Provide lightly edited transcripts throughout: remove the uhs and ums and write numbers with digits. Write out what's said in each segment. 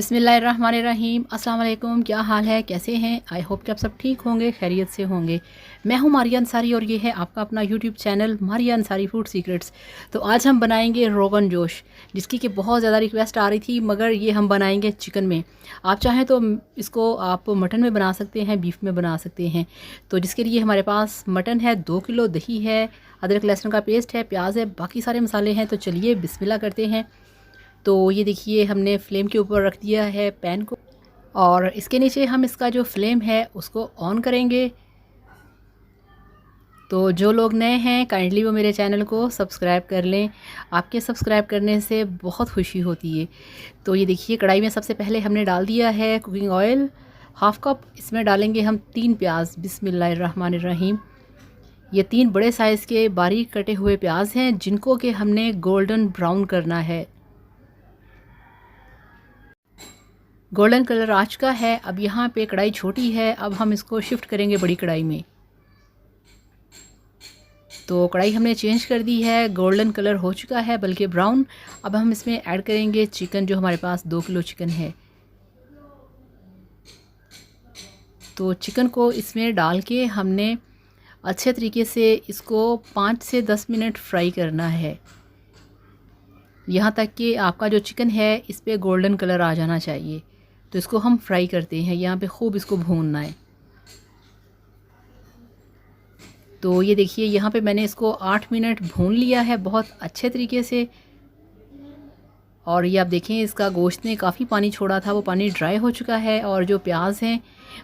बिस्मिल्लाहिर्रहमानिर्रहीम। अस्सलाम वालेकुम। क्या हाल है, कैसे हैं? आई होप कि आप सब ठीक होंगे, खैरियत से होंगे। मैं हूं मारिया अंसारी और ये है आपका अपना YouTube channel Maria Ansari food secrets. तो आज हम बनाएंगे रोगन जोश, जिसकी कि बहुत ज़्यादा रिक्वेस्ट आ रही थी, मगर ये हम बनाएंगे चिकन में। आप चाहें तो इसको आप मटन में बना सकते हैं, बीफ में बना सकते हैं। तो जिसके लिए हमारे पास मटन है, 2 किलो दही है, अदरक लहसुन का पेस्ट है, प्याज है, बाकी सारे मसाले हैं। तो चलिए बिस्मिल्लाह करते हैं। तो ये देखिए हमने फ्लेम के ऊपर रख दिया है पैन को, और इसके नीचे हम इसका जो फ्लेम है उसको ऑन करेंगे। तो जो लोग नए हैं काइंडली वो मेरे चैनल को सब्सक्राइब कर लें, आपके सब्सक्राइब करने से बहुत खुशी होती है। तो ये देखिए कढ़ाई में सबसे पहले हमने डाल दिया है कुकिंग ऑयल, हाफ़ कप। इसमें डालेंगे हम 3 प्याज। बिस्मिल्लाहिर्रहमानिर्रहीम। ये 3 बड़े साइज़ के बारीक कटे हुए प्याज हैं, जिनको कि हमने गोल्डन ब्राउन करना है। गोल्डन कलर आ चुका है। अब यहाँ पे कढ़ाई छोटी है, अब हम इसको शिफ्ट करेंगे बड़ी कढ़ाई में। तो कढ़ाई हमने चेंज कर दी है, गोल्डन कलर हो चुका है, बल्कि ब्राउन। अब हम इसमें ऐड करेंगे चिकन, जो हमारे पास 2 किलो चिकन है। तो चिकन को इसमें डाल के हमने अच्छे तरीके से इसको 5 से 10 मिनट फ्राई करना है, यहाँ तक कि आपका जो चिकन है इस पर गोल्डन कलर आ जाना चाहिए। तो इसको हम फ्राई करते हैं, यहाँ पे खूब इसको भूनना है। तो ये देखिए यहाँ पे मैंने इसको 8 मिनट भून लिया है बहुत अच्छे तरीके से। और ये आप देखें इसका गोश्त ने काफ़ी पानी छोड़ा था, वो पानी ड्राई हो चुका है, और जो प्याज हैं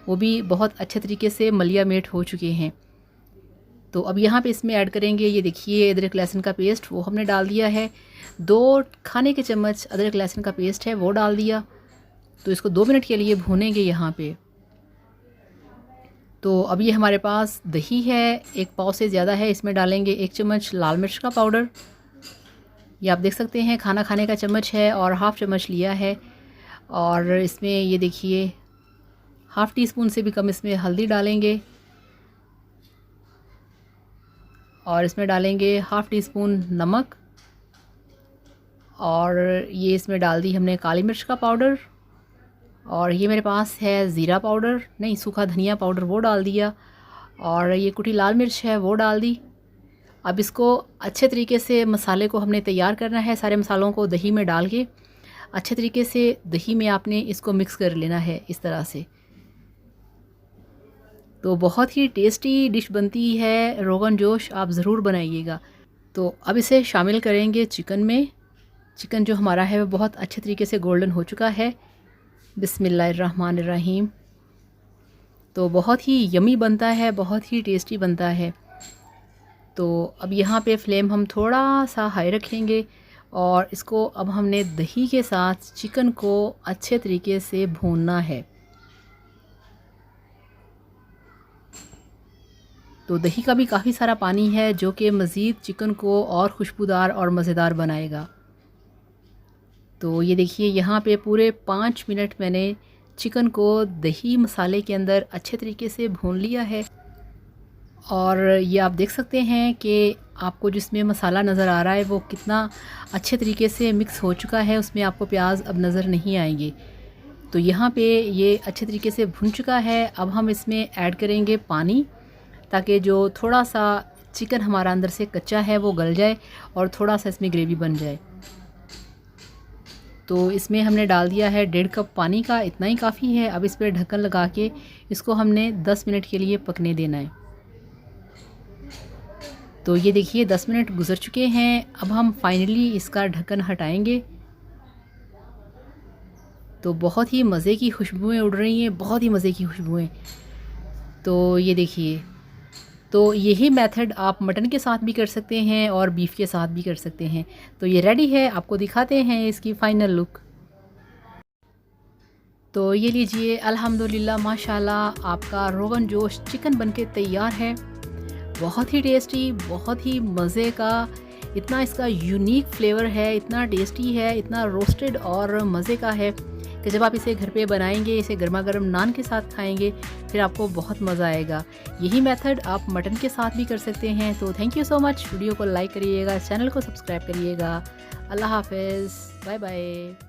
वो भी बहुत अच्छे तरीके से मलिया मेट हो चुके हैं। तो अब यहाँ पे इसमें ऐड करेंगे, ये देखिए अदरक लहसुन का पेस्ट, वो हमने डाल दिया है। 2 खाने के चम्मच अदरक लहसुन का पेस्ट है, वो डाल दिया। तो इसको 2 मिनट के लिए भूनेंगे यहाँ पे। तो अब ये हमारे पास दही है, 1 पाव से ज़्यादा है। इसमें डालेंगे 1 चम्मच लाल मिर्च का पाउडर, ये आप देख सकते हैं खाना खाने का चम्मच है, और हाफ़ चम्मच लिया है। और इसमें ये देखिए हाफ़ टी स्पून से भी कम इसमें हल्दी डालेंगे, और इसमें डालेंगे हाफ़ टी स्पून नमक, और ये इसमें डाल दी हमने काली मिर्च का पाउडर, और ये मेरे पास है ज़ीरा पाउडर, नहीं सूखा धनिया पाउडर, वो डाल दिया, और ये कुटी लाल मिर्च है वो डाल दी। अब इसको अच्छे तरीके से मसाले को हमने तैयार करना है, सारे मसालों को दही में डाल के अच्छे तरीके से दही में आपने इसको मिक्स कर लेना है इस तरह से। तो बहुत ही टेस्टी डिश बनती है रोगन जोश, आप ज़रूर बनाइएगा। तो अब इसे शामिल करेंगे चिकन में। चिकन जो हमारा है वो बहुत अच्छे तरीके से गोल्डन हो चुका है। बिस्मिल्लाहिर्रहमानिर्रहीम। तो बहुत ही यमी बनता है, बहुत ही टेस्टी बनता है। तो अब यहाँ पे फ्लेम हम थोड़ा सा हाई रखेंगे, और इसको अब हमने दही के साथ चिकन को अच्छे तरीके से भूनना है। तो दही का भी काफ़ी सारा पानी है, जो कि मज़ीद चिकन को और खुशबूदार और मज़ेदार बनाएगा। तो ये देखिए यहाँ पे पूरे 5 मिनट मैंने चिकन को दही मसाले के अंदर अच्छे तरीके से भून लिया है। और ये आप देख सकते हैं कि आपको जिसमें मसाला नज़र आ रहा है वो कितना अच्छे तरीके से मिक्स हो चुका है, उसमें आपको प्याज अब नज़र नहीं आएंगे। तो यहाँ पे ये अच्छे तरीके से भुन चुका है। अब हम इसमें ऐड करेंगे पानी, ताकि जो थोड़ा सा चिकन हमारा अंदर से कच्चा है वो गल जाए, और थोड़ा सा इसमें ग्रेवी बन जाए। तो इसमें हमने डाल दिया है 1.5 कप पानी का, इतना ही काफ़ी है। अब इस पर ढक्कन लगा के इसको हमने 10 मिनट के लिए पकने देना है। तो ये देखिए 10 मिनट गुजर चुके हैं। अब हम फाइनली इसका ढक्कन हटाएंगे। तो बहुत ही मज़े की खुशबुएं उड़ रही हैं, बहुत ही मज़े की खुशबुएं। तो ये देखिए, तो यही मेथड आप मटन के साथ भी कर सकते हैं और बीफ के साथ भी कर सकते हैं। तो ये रेडी है, आपको दिखाते हैं इसकी फ़ाइनल लुक। तो ये लीजिए, अल्हम्दुलिल्लाह माशाल्लाह आपका रोगन जोश चिकन बनके तैयार है। बहुत ही टेस्टी, बहुत ही मज़े का, इतना इसका यूनिक फ्लेवर है, इतना टेस्टी है, इतना रोस्टेड और मज़े का है कि जब आप इसे घर पे बनाएंगे, इसे गर्मा गर्म नान के साथ खाएंगे, फिर आपको बहुत मज़ा आएगा। यही मेथड आप मटन के साथ भी कर सकते हैं। तो thank you so much. Video को लाइक करिएगा, चैनल को सब्सक्राइब करिएगा। अल्लाह हाफ़िज़, बाय बाय।